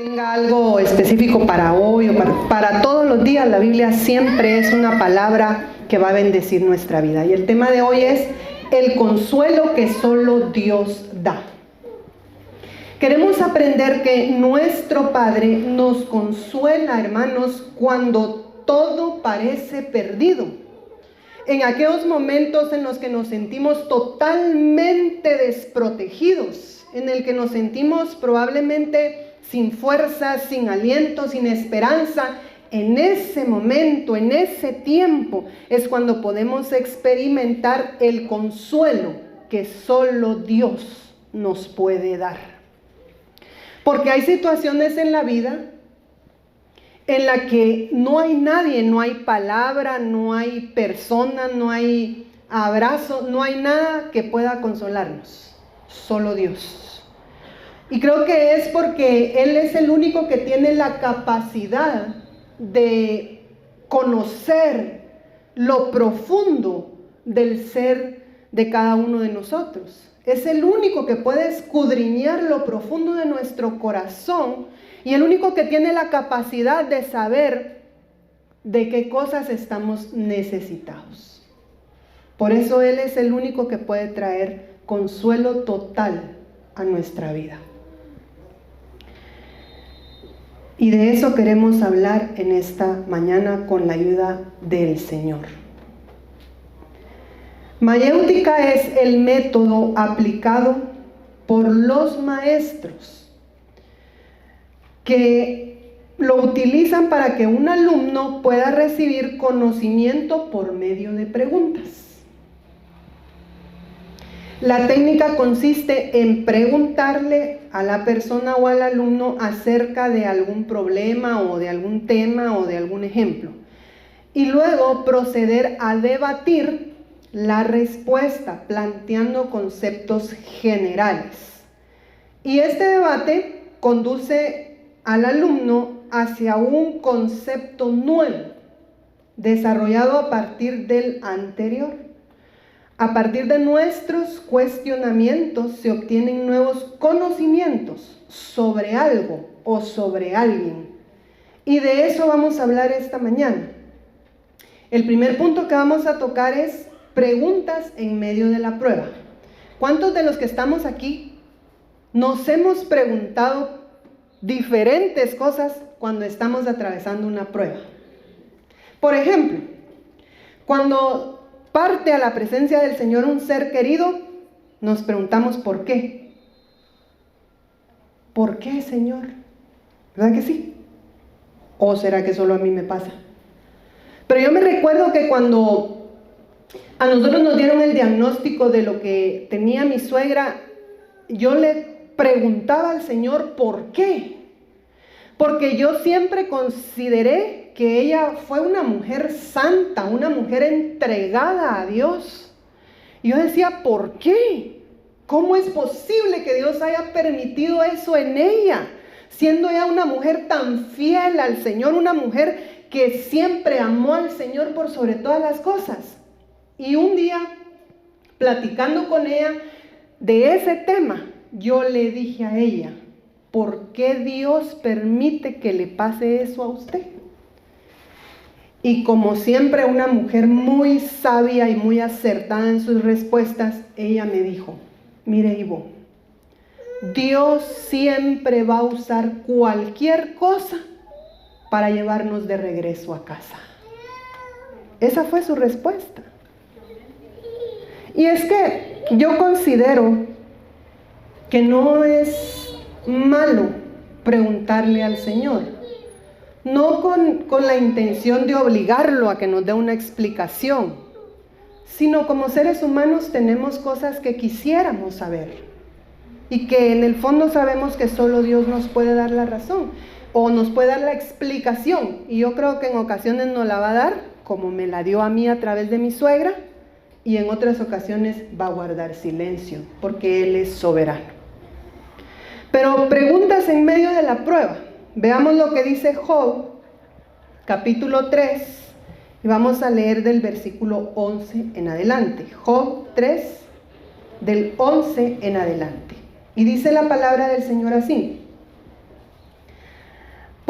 tenga algo específico para hoy o para todos los días. La Biblia siempre es una palabra que va a bendecir nuestra vida. Y el tema de hoy es el consuelo que solo Dios da. Queremos aprender que nuestro Padre nos consuela, hermanos, cuando todo parece perdido. En aquellos momentos en los que nos sentimos totalmente desprotegidos, en el que nos sentimos probablemente sin fuerza, sin aliento, sin esperanza, en ese momento, en ese tiempo, es cuando podemos experimentar el consuelo que solo Dios nos puede dar. Porque hay situaciones en la vida en la que no hay nadie, no hay palabra, no hay persona, no hay abrazo, no hay nada que pueda consolarnos, solo Dios. Y creo que es porque Él es el único que tiene la capacidad de conocer lo profundo del ser de cada uno de nosotros. Es el único que puede escudriñar lo profundo de nuestro corazón y el único que tiene la capacidad de saber de qué cosas estamos necesitados. Por eso Él es el único que puede traer consuelo total a nuestra vida. Y de eso queremos hablar en esta mañana con la ayuda del Señor. Mayéutica es el método aplicado por los maestros que lo utilizan para que un alumno pueda recibir conocimiento por medio de preguntas. La técnica consiste en preguntarle a la persona o al alumno acerca de algún problema o de algún tema o de algún ejemplo. Y luego proceder a debatir la respuesta, planteando conceptos generales. Y este debate conduce al alumno hacia un concepto nuevo, desarrollado a partir del anterior. A partir de nuestros cuestionamientos se obtienen nuevos conocimientos sobre algo o sobre alguien. Y de eso vamos a hablar esta mañana. El primer punto que vamos a tocar es preguntas en medio de la prueba. ¿Cuántos de los que estamos aquí nos hemos preguntado diferentes cosas cuando estamos atravesando una prueba? Por ejemplo, cuando parte a la presencia del Señor un ser querido, nos preguntamos ¿por qué? ¿Por qué, Señor? ¿Verdad que sí? ¿O será que solo a mí me pasa? Pero yo me recuerdo que cuando a nosotros nos dieron el diagnóstico de lo que tenía mi suegra, yo le preguntaba al Señor ¿por qué? Porque yo siempre consideré que ella fue una mujer santa, una mujer entregada a Dios. Y yo decía, ¿por qué? ¿Cómo es posible que Dios haya permitido eso en ella? Siendo ella una mujer tan fiel al Señor, una mujer que siempre amó al Señor por sobre todas las cosas. Y un día, platicando con ella de ese tema, yo le dije a ella, ¿por qué Dios permite que le pase eso a usted? Y como siempre, una mujer muy sabia y muy acertada en sus respuestas, ella me dijo, mire Ivo, Dios siempre va a usar cualquier cosa para llevarnos de regreso a casa. Esa fue su respuesta. Y es que yo considero que no es malo preguntarle al Señor, no con la intención de obligarlo a que nos dé una explicación, sino como seres humanos tenemos cosas que quisiéramos saber y que en el fondo sabemos que solo Dios nos puede dar la razón o nos puede dar la explicación, y yo creo que en ocasiones nos la va a dar como me la dio a mí a través de mi suegra, y en otras ocasiones va a guardar silencio porque Él es soberano. Pero preguntas en medio de la prueba. Veamos lo que dice Job, capítulo 3, y vamos a leer del versículo 11 en adelante. Job 3, del 11 en adelante. Y dice la palabra del Señor así: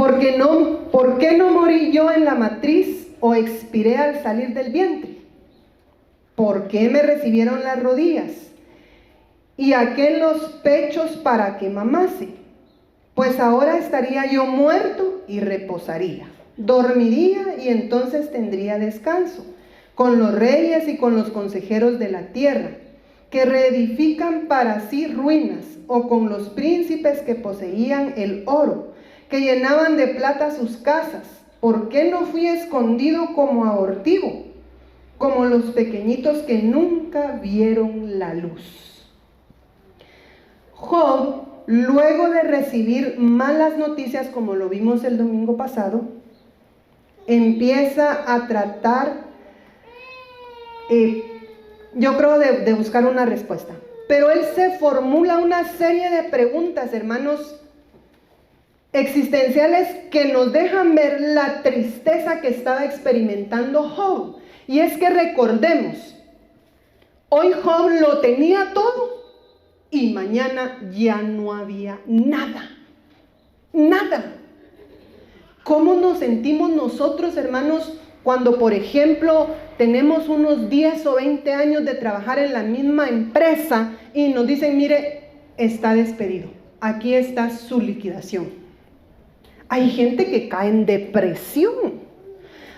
¿Por qué no morí yo en la matriz o expiré al salir del vientre? ¿Por qué me recibieron las rodillas y aquel los pechos para que mamase? Pues ahora estaría yo muerto y reposaría, dormiría y entonces tendría descanso, con los reyes y con los consejeros de la tierra, que reedifican para sí ruinas, o con los príncipes que poseían el oro, que llenaban de plata sus casas. ¿Por qué no fui escondido como abortivo, como los pequeñitos que nunca vieron la luz? Job, luego de recibir malas noticias, como lo vimos el domingo pasado, empieza a tratar, yo creo, de buscar una respuesta. Pero él se formula una serie de preguntas, hermanos, existenciales, que nos dejan ver la tristeza que estaba experimentando Job. Y es que recordemos, hoy Job lo tenía todo y mañana ya no había nada. Nada. ¿Cómo nos sentimos nosotros, hermanos, cuando, por ejemplo, tenemos unos 10 o 20 años de trabajar en la misma empresa y nos dicen, mire, está despedido, aquí está su liquidación? Hay gente que cae en depresión.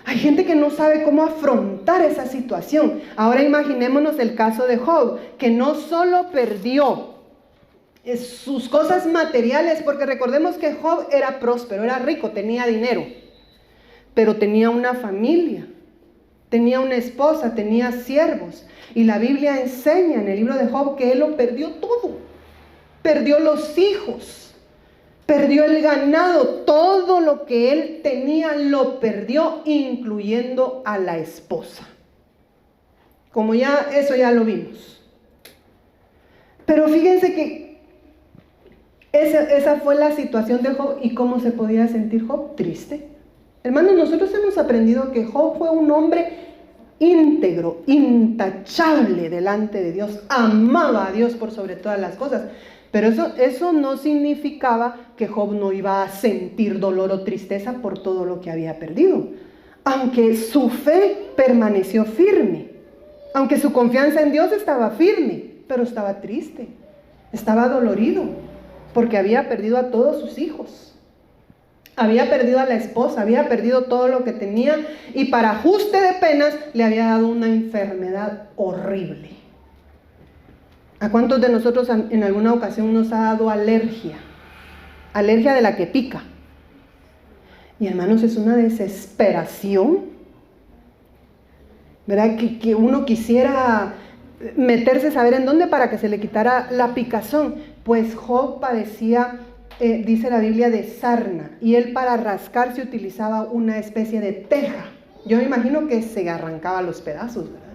Hay gente que no sabe cómo afrontar esa situación. Ahora imaginémonos el caso de Job, que no solo perdió sus cosas materiales, porque recordemos que Job era próspero, era rico, tenía dinero, pero tenía una familia, tenía una esposa, tenía siervos. Y la Biblia enseña en el libro de Job que él lo perdió todo. Perdió los hijos, perdió el ganado, todo lo que él tenía lo perdió, incluyendo a la esposa. Como ya, eso ya lo vimos. Pero fíjense que esa fue la situación de Job. ¿Y cómo se podía sentir Job? Triste. Hermanos, nosotros hemos aprendido que Job fue un hombre íntegro, intachable delante de Dios. Amaba a Dios por sobre todas las cosas. Pero eso no significaba que Job no iba a sentir dolor o tristeza por todo lo que había perdido. Aunque su fe permaneció firme, aunque su confianza en Dios estaba firme, pero estaba triste, estaba dolorido, porque había perdido a todos sus hijos. Había perdido a la esposa, había perdido todo lo que tenía, y para ajuste de penas le había dado una enfermedad horrible. ¿A cuántos de nosotros en alguna ocasión nos ha dado alergia? Alergia de la que pica. Y hermanos, es una desesperación, ¿verdad? Que uno quisiera meterse, saber en dónde, para que se le quitara la picazón. Pues Job padecía, dice la Biblia, de sarna, y él para rascarse utilizaba una especie de teja. Yo me imagino que se arrancaba los pedazos, ¿verdad?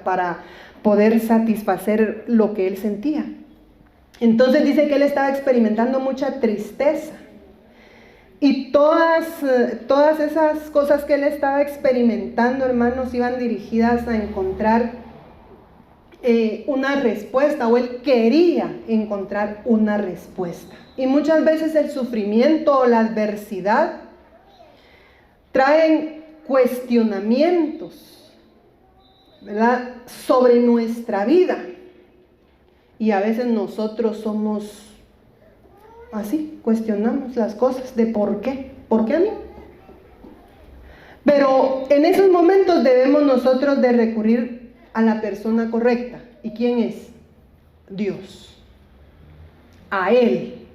Para poder satisfacer lo que él sentía. Entonces dice que él estaba experimentando mucha tristeza, y todas esas cosas que él estaba experimentando, hermanos, iban dirigidas a encontrar una respuesta, o él quería encontrar una respuesta. Y muchas veces el sufrimiento o la adversidad traen cuestionamientos, ¿verdad?, sobre nuestra vida. Y a veces nosotros somos así, cuestionamos las cosas de por qué a mí. Pero en esos momentos debemos nosotros de recurrir a la persona correcta. ¿Y quién es? Dios. A Él.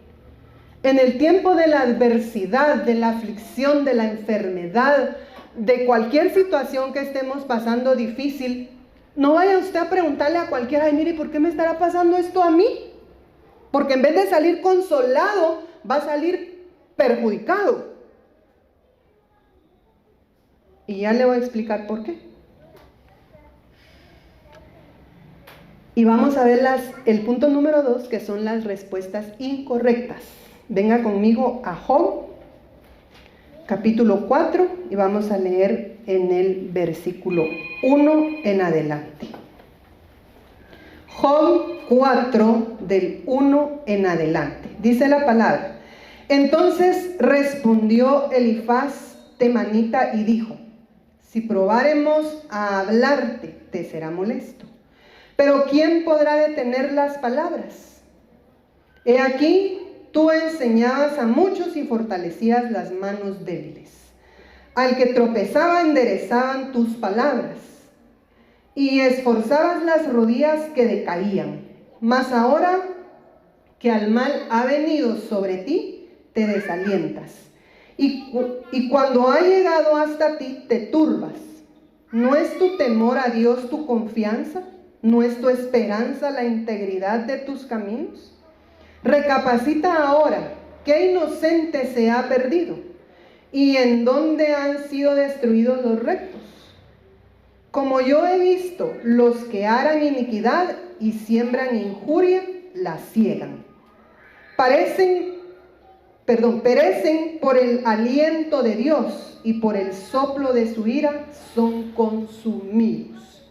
En el tiempo de la adversidad, de la aflicción, de la enfermedad, de cualquier situación que estemos pasando difícil, no vaya usted a preguntarle a cualquiera, ay, mire, ¿por qué me estará pasando esto a mí? Porque en vez de salir consolado, va a salir perjudicado. Y ya le voy a explicar por qué. Y vamos a ver el punto número 2, que son las respuestas incorrectas. Venga conmigo a Job, capítulo 4, y vamos a leer en el versículo 1 en adelante. Job 4, del 1 en adelante. Dice la palabra: Entonces respondió Elifaz temanita y dijo: si probáremos a hablarte, te será molesto. Pero ¿quién podrá detener las palabras? He aquí, tú enseñabas a muchos y fortalecías las manos débiles. Al que tropezaba enderezaban tus palabras, y esforzabas las rodillas que decaían. Mas ahora que al mal ha venido sobre ti, te desalientas. Y cuando ha llegado hasta ti, te turbas. ¿No es tu temor a Dios tu confianza? ¿No es tu esperanza la integridad de tus caminos? Recapacita ahora, ¿qué inocente se ha perdido? ¿Y en dónde han sido destruidos los rectos? Como yo he visto, los que harán iniquidad y siembran injuria, la ciegan. Perecen por el aliento de Dios, y por el soplo de su ira son consumidos.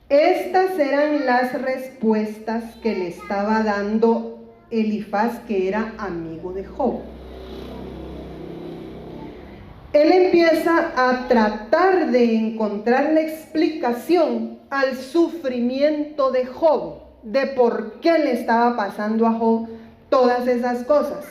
Estas eran las respuestas que le estaba dando Elifaz, que era amigo de Job. Él empieza a tratar de encontrar la explicación al sufrimiento de Job, de por qué le estaba pasando a Job todas esas cosas.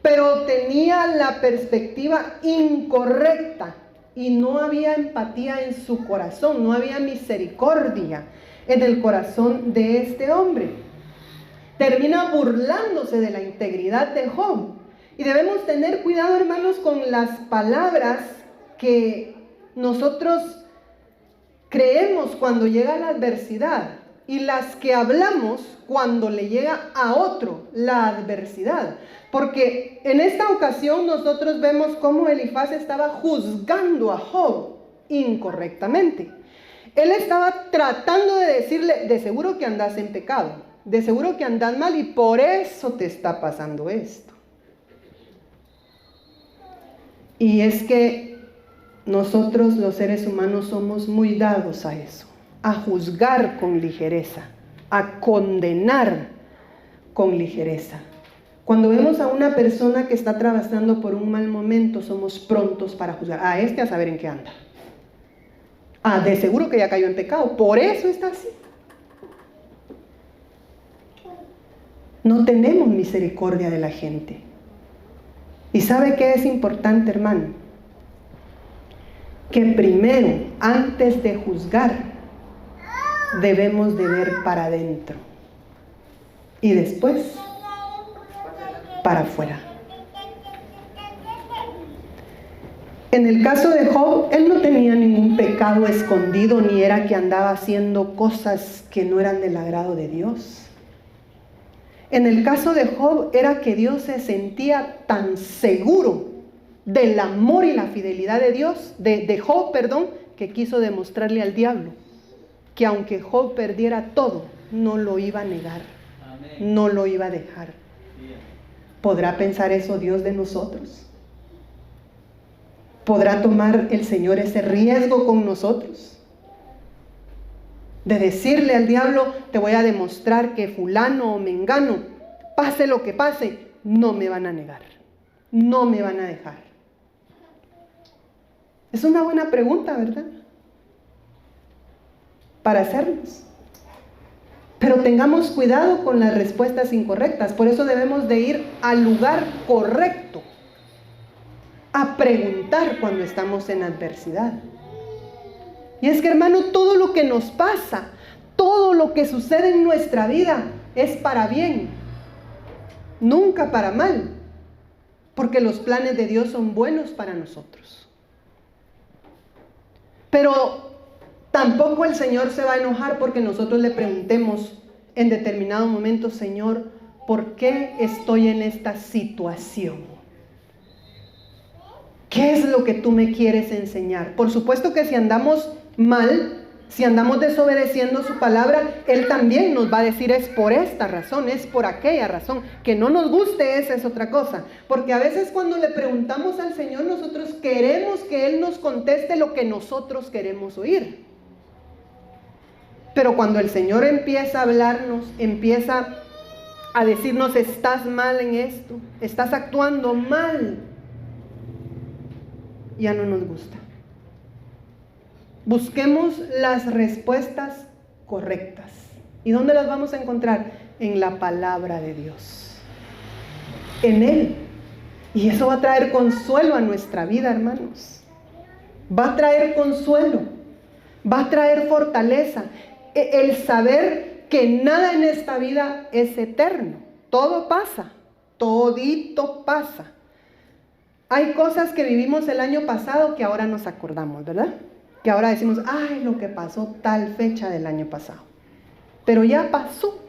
Pero tenía la perspectiva incorrecta y no había empatía en su corazón, no había misericordia en el corazón de este hombre. Termina burlándose de la integridad de Job. Y debemos tener cuidado, hermanos, con las palabras que nosotros creemos cuando llega la adversidad y las que hablamos cuando le llega a otro la adversidad. Porque en esta ocasión nosotros vemos cómo Elifaz estaba juzgando a Job incorrectamente. Él estaba tratando de decirle: de seguro que andas en pecado, de seguro que andas mal y por eso te está pasando esto. Y es que nosotros los seres humanos somos muy dados a eso, a juzgar con ligereza, a condenar con ligereza. Cuando vemos a una persona que está atravesando por un mal momento, somos prontos para juzgar. A este a saber en qué anda. De seguro que ya cayó en pecado, por eso está así. No tenemos misericordia de la gente. ¿Y sabe qué es importante, hermano? Que primero, antes de juzgar, debemos de ver para adentro y después para afuera. En el caso de Job, él no tenía ningún pecado escondido, ni era que andaba haciendo cosas que no eran del agrado de Dios. En el caso de Job era que Dios se sentía tan seguro del amor y la fidelidad de Dios, de Job, que quiso demostrarle al diablo que aunque Job perdiera todo, no lo iba a negar, no lo iba a dejar. ¿Podrá pensar eso Dios de nosotros? ¿Podrá tomar el Señor ese riesgo con nosotros? De decirle al diablo: te voy a demostrar que fulano o mengano, pase lo que pase, no me van a negar, no me van a dejar. Es una buena pregunta, ¿verdad? Para hacernos. Pero tengamos cuidado con las respuestas incorrectas. Por eso debemos de ir al lugar correcto, a preguntar cuando estamos en adversidad. Y es que, hermano, todo lo que nos pasa, todo lo que sucede en nuestra vida es para bien, nunca para mal, porque los planes de Dios son buenos para nosotros. Pero tampoco el Señor se va a enojar porque nosotros le preguntemos en determinado momento: Señor, ¿por qué estoy en esta situación? ¿Qué es lo que tú me quieres enseñar? Por supuesto que si andamos mal, si andamos desobedeciendo su palabra, Él también nos va a decir: es por esta razón, es por aquella razón. Que no nos guste, esa es otra cosa. Porque a veces cuando le preguntamos al Señor, nosotros queremos que Él nos conteste lo que nosotros queremos oír. Pero cuando el Señor empieza a hablarnos, empieza a decirnos: estás mal en esto, estás actuando mal, ya no nos gusta. Busquemos las respuestas correctas. ¿Y dónde las vamos a encontrar? En la palabra de Dios, en Él. Y eso va a traer consuelo a nuestra vida, hermanos. Va a traer consuelo, va a traer fortaleza. El saber que nada en esta vida es eterno. Todo pasa, todito pasa. Hay cosas que vivimos el año pasado que ahora nos acordamos, ¿verdad? Que ahora decimos: ay, lo que pasó tal fecha del año pasado. Pero ya pasó.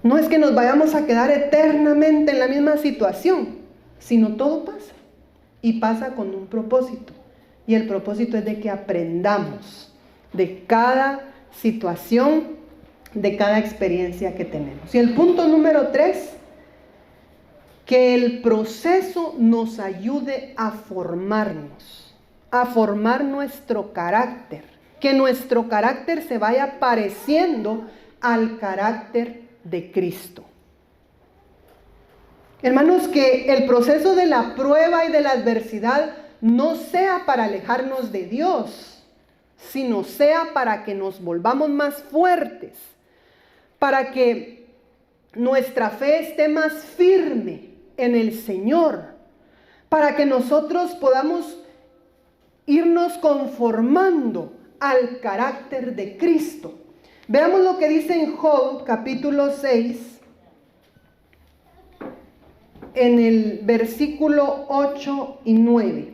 No es que nos vayamos a quedar eternamente en la misma situación, sino todo pasa. Y pasa con un propósito. Y el propósito es de que aprendamos de cada situación, de cada experiencia que tenemos. Y el punto número 3, que el proceso nos ayude a formarnos, a formar nuestro carácter, que nuestro carácter se vaya pareciendo al carácter de Cristo. Hermanos, que el proceso de la prueba y de la adversidad no sea para alejarnos de Dios, sino sea para que nos volvamos más fuertes, para que nuestra fe esté más firme en el Señor, para que nosotros podamos irnos conformando al carácter de Cristo. Veamos lo que dice en Job capítulo 6, en el versículo 8 y 9.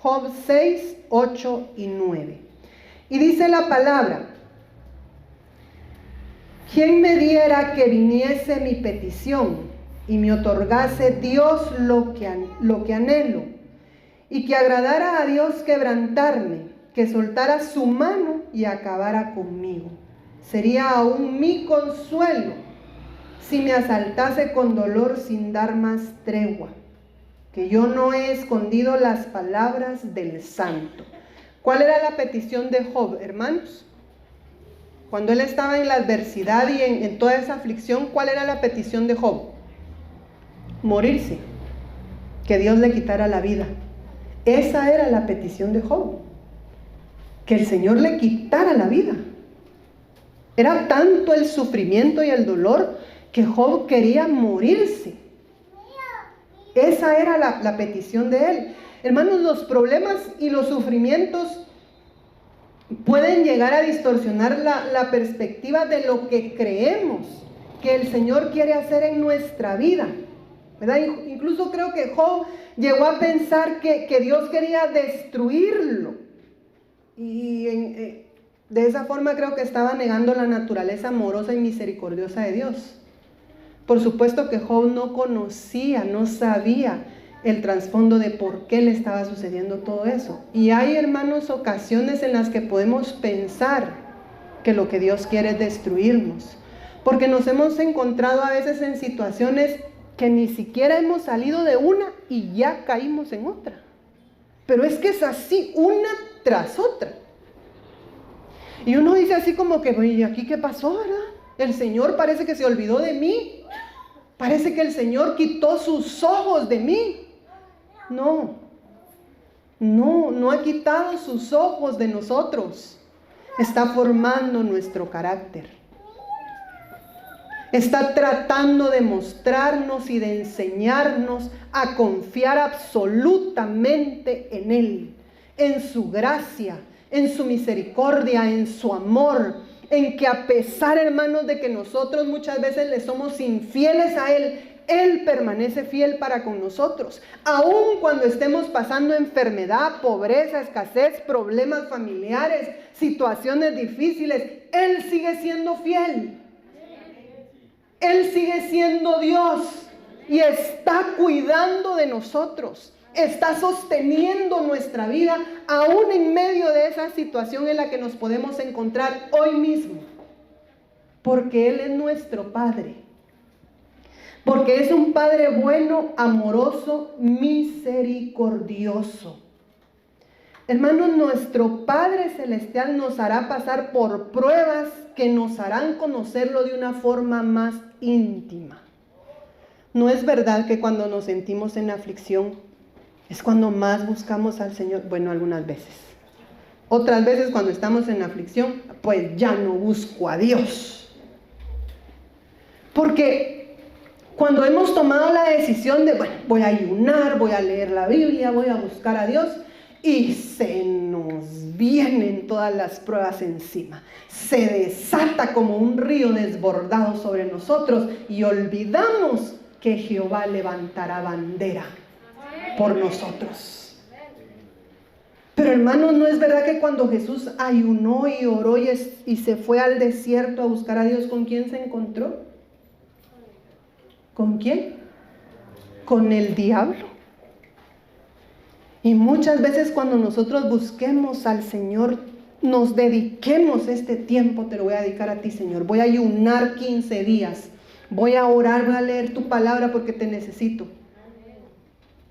Job 6, 8 y 9. Y dice la palabra: ¿quién me diera que viniese mi petición y me otorgase Dios lo que anhelo? Y que agradara a Dios quebrantarme, que soltara su mano y acabara conmigo. Sería aún mi consuelo si me asaltase con dolor sin dar más tregua, que yo no he escondido las palabras del santo. ¿Cuál era la petición de Job, hermanos? Cuando él estaba en la adversidad y en toda esa aflicción, ¿cuál era la petición de Job? Morirse, que Dios le quitara la vida. Esa era la petición de Job, que el Señor le quitara la vida. Era tanto el sufrimiento y el dolor que Job quería morirse. Esa era la petición de él. Hermanos, los problemas y los sufrimientos pueden llegar a distorsionar la perspectiva de lo que creemos que el Señor quiere hacer en nuestra vida, ¿verdad? Incluso creo que Job llegó a pensar que Dios quería destruirlo. Y de esa forma creo que estaba negando la naturaleza amorosa y misericordiosa de Dios. Por supuesto que Job no conocía, no sabía el trasfondo de por qué le estaba sucediendo todo eso. Y hay, hermanos, ocasiones en las que podemos pensar que lo que Dios quiere es destruirnos, porque nos hemos encontrado a veces en situaciones que ni siquiera hemos salido de una y ya caímos en otra. Pero es que es así, una tras otra. Y uno dice así como que: ¿y aquí qué pasó, verdad? El Señor parece que se olvidó de mí. Parece que el Señor quitó sus ojos de mí. No ha quitado sus ojos de nosotros. Está formando nuestro carácter. Está tratando de mostrarnos y de enseñarnos a confiar absolutamente en Él, en su gracia, en su misericordia, en su amor, en que a pesar, hermanos, de que nosotros muchas veces le somos infieles a Él, Él permanece fiel para con nosotros. Aun cuando estemos pasando enfermedad, pobreza, escasez, problemas familiares, situaciones difíciles, Él sigue siendo fiel. Él sigue siendo Dios y está cuidando de nosotros. Está sosteniendo nuestra vida aún en medio de esa situación en la que nos podemos encontrar hoy mismo. Porque Él es nuestro Padre. Porque es un Padre bueno, amoroso, misericordioso. Hermanos, nuestro Padre Celestial nos hará pasar por pruebas que nos harán conocerlo de una forma más íntima. ¿No es verdad que cuando nos sentimos en aflicción es cuando más buscamos al Señor? Bueno, algunas veces. Otras veces cuando estamos en aflicción, pues ya no busco a Dios. Porque cuando hemos tomado la decisión de, bueno, voy a ayunar, voy a leer la Biblia, voy a buscar a Dios, y se nos vienen todas las pruebas encima. Se desata como un río desbordado sobre nosotros y olvidamos que Jehová levantará bandera por nosotros. Pero hermanos, ¿no es verdad que cuando Jesús ayunó y oró y se fue al desierto a buscar a Dios, ¿con quién se encontró? ¿Con quién? Con el diablo. Y muchas veces cuando nosotros busquemos al Señor, nos dediquemos este tiempo, te lo voy a dedicar a ti, Señor. Voy a ayunar 15 días. Voy a orar, voy a leer tu palabra porque te necesito.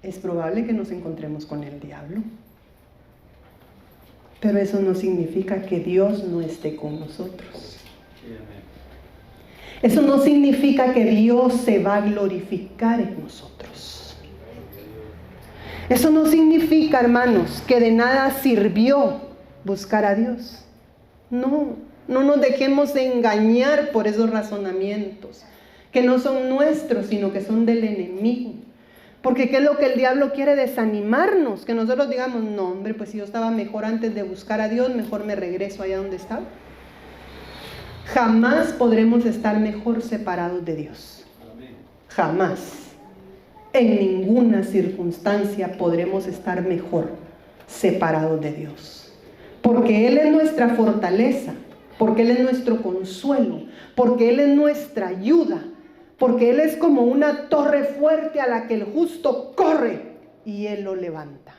Es probable que nos encontremos con el diablo. Pero eso no significa que Dios no esté con nosotros. Eso no significa que Dios se va a glorificar en nosotros. Eso no significa, hermanos, que de nada sirvió buscar a Dios. No nos dejemos de engañar por esos razonamientos, que no son nuestros, sino que son del enemigo. Porque ¿qué es lo que el diablo quiere? Desanimarnos, que nosotros digamos, no hombre, pues si yo estaba mejor antes de buscar a Dios, mejor me regreso allá donde estaba. Jamás podremos estar mejor separados de Dios. Jamás. En ninguna circunstancia podremos estar mejor separados de Dios. Porque Él es nuestra fortaleza, porque Él es nuestro consuelo, porque Él es nuestra ayuda, porque Él es como una torre fuerte a la que el justo corre y Él lo levanta.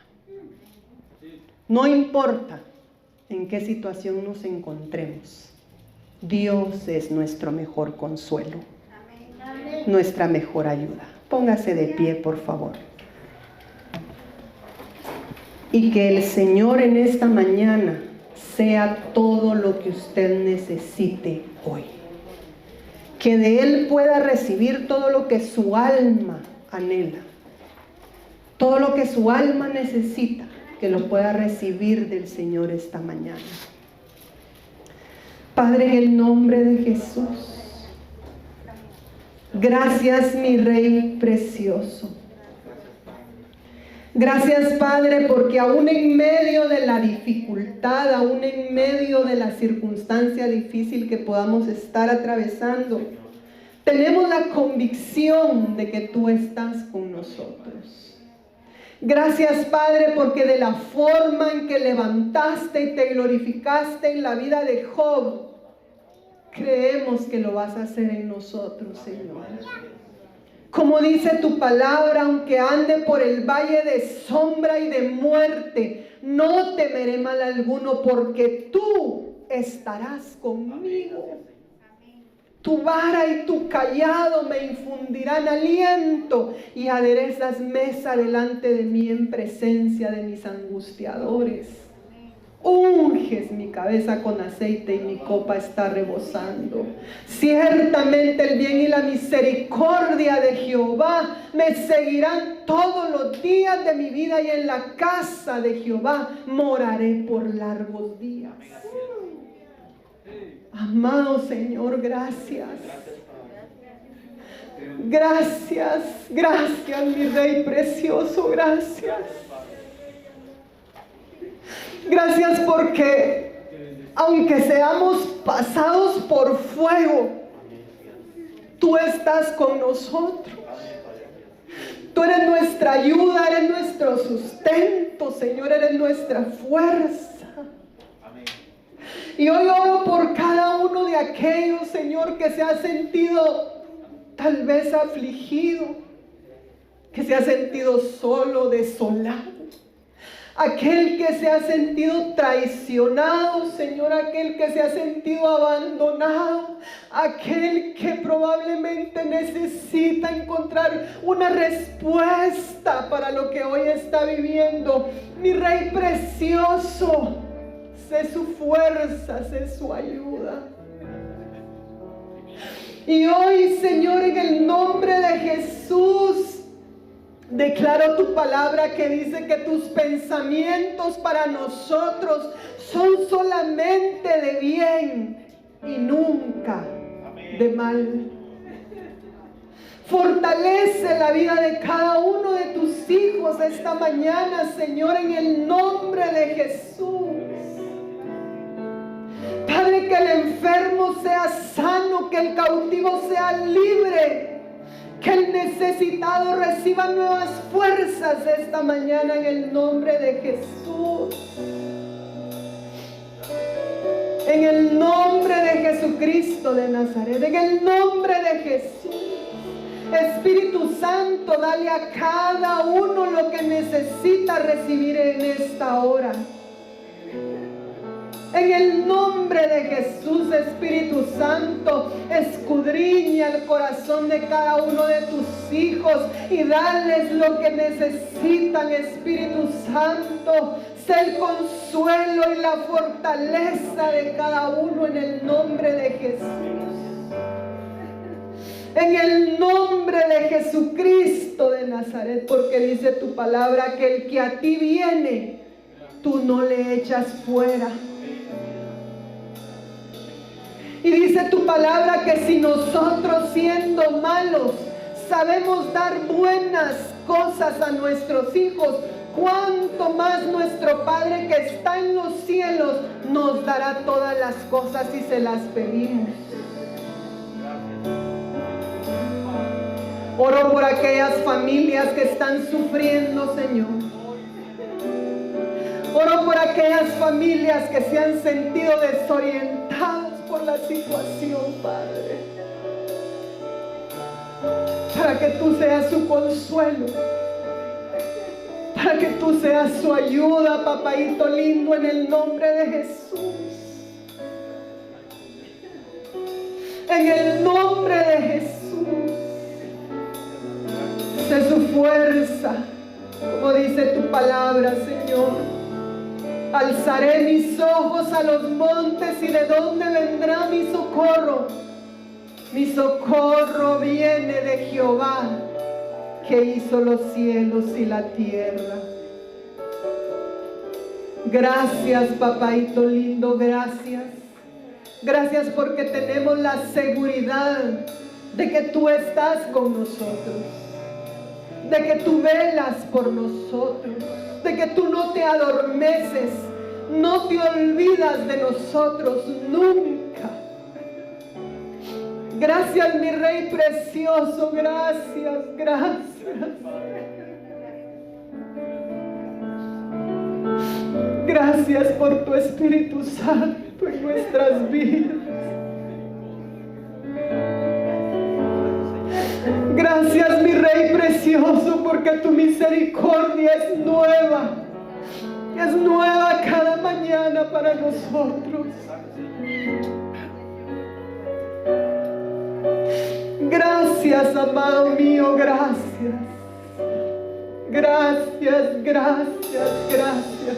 No importa en qué situación nos encontremos, Dios es nuestro mejor consuelo, nuestra mejor ayuda. Póngase de pie, por favor. Y que el Señor en esta mañana sea todo lo que usted necesite hoy. Que de Él pueda recibir todo lo que su alma anhela. Todo lo que su alma necesita, que lo pueda recibir del Señor esta mañana. Padre, en el nombre de Jesús. Gracias, mi Rey precioso. Gracias, Padre, porque aún en medio de la dificultad, aún en medio de la circunstancia difícil que podamos estar atravesando, tenemos la convicción de que tú estás con nosotros. Gracias, Padre, porque de la forma en que levantaste y te glorificaste en la vida de Job, creemos que lo vas a hacer en nosotros, Señor. Como dice tu palabra, aunque ande por el valle de sombra y de muerte, no temeré mal alguno, porque tú estarás conmigo. Tu vara y tu cayado me infundirán aliento y aderezas mesa delante de mí en presencia de mis angustiadores. Unges mi cabeza con aceite y mi copa está rebosando. Ciertamente el bien y la misericordia de Jehová me seguirán todos los días de mi vida, y en la casa de Jehová moraré por largos días. Amado Señor, gracias. Gracias, gracias, mi Rey precioso, gracias. Gracias porque aunque seamos pasados por fuego, tú estás con nosotros. Tú eres nuestra ayuda, eres nuestro sustento, Señor, eres nuestra fuerza. Y hoy oro por cada uno de aquellos, Señor, que se ha sentido tal vez afligido, que se ha sentido solo, desolado. aquel que se ha sentido traicionado, Señor, aquel que se ha sentido abandonado, aquel que probablemente necesita encontrar una respuesta para lo que hoy está viviendo. Mi Rey precioso, sé su fuerza, sé su ayuda. Y hoy, Señor, en el nombre de Jesús, declaro tu palabra que dice que tus pensamientos para nosotros son solamente de bien y nunca de mal. Fortalece la vida de cada uno de tus hijos esta mañana, Señor, en el nombre de Jesús. Padre, que el enfermo sea sano, que el cautivo sea libre, que el necesitado reciba nuevas fuerzas esta mañana en el nombre de Jesús. En el nombre de Jesucristo de Nazaret, en el nombre de Jesús. Espíritu Santo, dale a cada uno lo que necesita recibir en esta hora. En el nombre de Jesús, Espíritu Santo, escudriña el corazón de cada uno de tus hijos y dales lo que necesitan, Espíritu Santo. Sé el consuelo y la fortaleza de cada uno en el nombre de Jesús. En el nombre de Jesucristo de Nazaret, porque dice tu palabra que el que a ti viene, tú no le echas fuera. Y dice tu palabra que si nosotros, siendo malos, sabemos dar buenas cosas a nuestros hijos, cuánto más nuestro Padre que está en los cielos nos dará todas las cosas si se las pedimos. Oro por aquellas familias que están sufriendo, Señor. Oro por aquellas familias que se han sentido desorientados por la situación, Padre. Para que tú seas su consuelo. Para que tú seas su ayuda, papaito lindo, en el nombre de Jesús. En el nombre de Jesús. Sé su fuerza, como dice tu palabra, Señor. Alzaré mis ojos a los montes, y de dónde vendrá mi socorro. Mi socorro viene de Jehová, que hizo los cielos y la tierra. Gracias, papaito lindo, gracias. Gracias porque tenemos la seguridad de que tú estás con nosotros, de que tú velas por nosotros, de que tú no te adormeces, no te olvidas de nosotros nunca. Gracias, mi Rey precioso, gracias, gracias. Gracias por tu Espíritu Santo en nuestras vidas. Gracias, mi Rey precioso, porque tu misericordia es nueva cada mañana para nosotros. Gracias, amado mío, gracias. Gracias, gracias, gracias.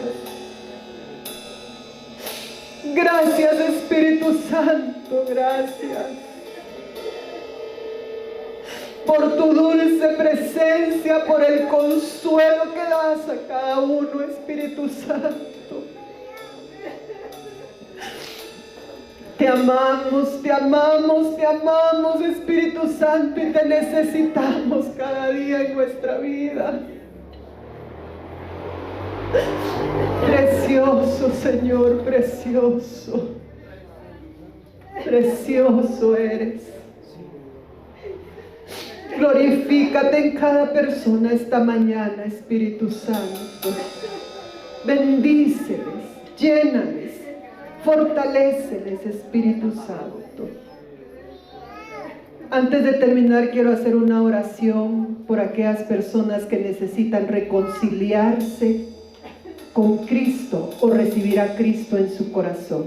Gracias, Espíritu Santo, gracias. Por tu dulce presencia, por el consuelo que das a cada uno, Espíritu Santo. Te amamos, te amamos, te amamos, Espíritu Santo, y te necesitamos cada día en nuestra vida. Precioso, Señor, precioso. Precioso eres. Glorifícate en cada persona esta mañana, Espíritu Santo. Bendíceles, llénales, fortaléceles, Espíritu Santo. Antes de terminar, quiero hacer una oración por aquellas personas que necesitan reconciliarse con Cristo o recibir a Cristo en su corazón.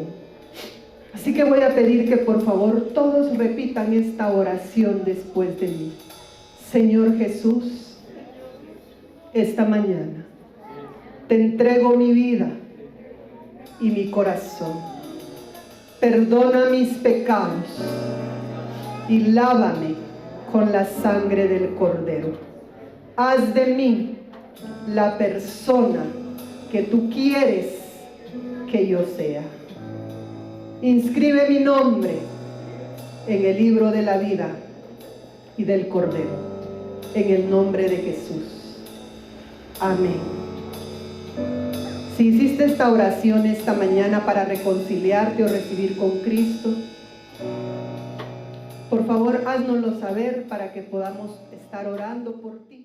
Así que voy a pedir que por favor todos repitan esta oración después de mí. Señor Jesús, esta mañana te entrego mi vida y mi corazón. Perdona mis pecados y lávame con la sangre del Cordero. Haz de mí la persona que tú quieres que yo sea. Inscribe mi nombre en el libro de la vida y del Cordero, en el nombre de Jesús. Amén. Si hiciste esta oración esta mañana para reconciliarte o recibir con Cristo, por favor, háznoslo saber para que podamos estar orando por ti.